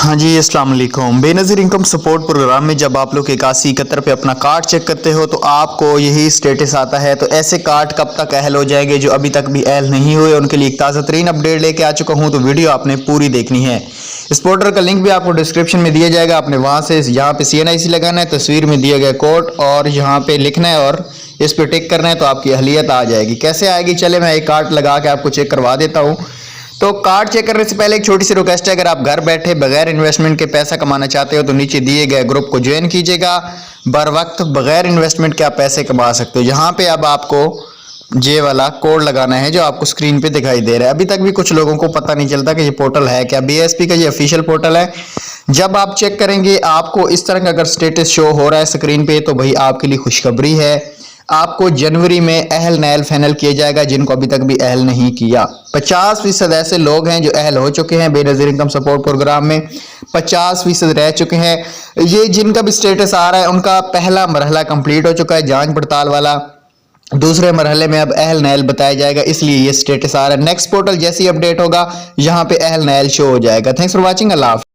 हाँ जी, अस्सलाम वालेकुम। बेनज़ीर इनकम सपोर्ट प्रोग्राम में जब आप लोग 81 पे अपना कार्ड चेक करते हो तो आपको यही स्टेटस आता है। तो ऐसे कार्ड कब तक अहल हो जाएंगे जो अभी तक भी अहल नहीं हुए, उनके लिए एक ताज़ा तरीन अपडेट लेके आ चुका हूँ। तो वीडियो आपने पूरी देखनी है। इस पोर्टल का लिंक भी आपको डिस्क्रिप्शन में दिया जाएगा। आपने वहाँ से यहाँ पे CNIC लगाना है, तस्वीर में दिया गया कोड और यहाँ पे लिखना है और इस पर टिक करना है तो आपकी अहलियत आ जाएगी। कैसे आएगी, चले मैं एक कार्ड लगा के आपको चेक करवा देता हूँ। तो कार्ड चेक करने से पहले एक छोटी सी रिक्वेस्ट है, अगर आप घर बैठे बगैर इन्वेस्टमेंट के पैसा कमाना चाहते हो तो नीचे दिए गए ग्रुप को ज्वाइन कीजिएगा। बर वक्त बगैर इन्वेस्टमेंट के आप पैसे कमा सकते हो। यहाँ पे अब आपको ये वाला कोड लगाना है जो आपको स्क्रीन पे दिखाई दे रहा है। अभी तक भी कुछ लोगों को पता नहीं चलता कि ये पोर्टल है क्या। BSP का ये ऑफिशियल पोर्टल है। जब आप चेक करेंगे आपको इस तरह का अगर स्टेटस शो हो रहा है स्क्रीन पे तो भाई आपके लिए खुशखबरी है। आपको जनवरी में अहल नैल फाइनल किया जाएगा जिनको अभी तक भी अहल नहीं किया। 50% ऐसे लोग हैं जो अहल हो चुके हैं बेनज़ीर इनकम सपोर्ट प्रोग्राम में। 50% रह चुके हैं। ये जिनका भी स्टेटस आ रहा है उनका पहला मरहला कंप्लीट हो चुका है, जांच पड़ताल वाला। दूसरे मरहले में अब अहल नैल बताया जाएगा, इसलिए ये स्टेटस आ रहा है। नेक्स्ट पोर्टल जैसी अपडेट होगा यहाँ पे अहल नैल शो हो जाएगा। Thanks for watching. अल्लाह हाफ़िज़।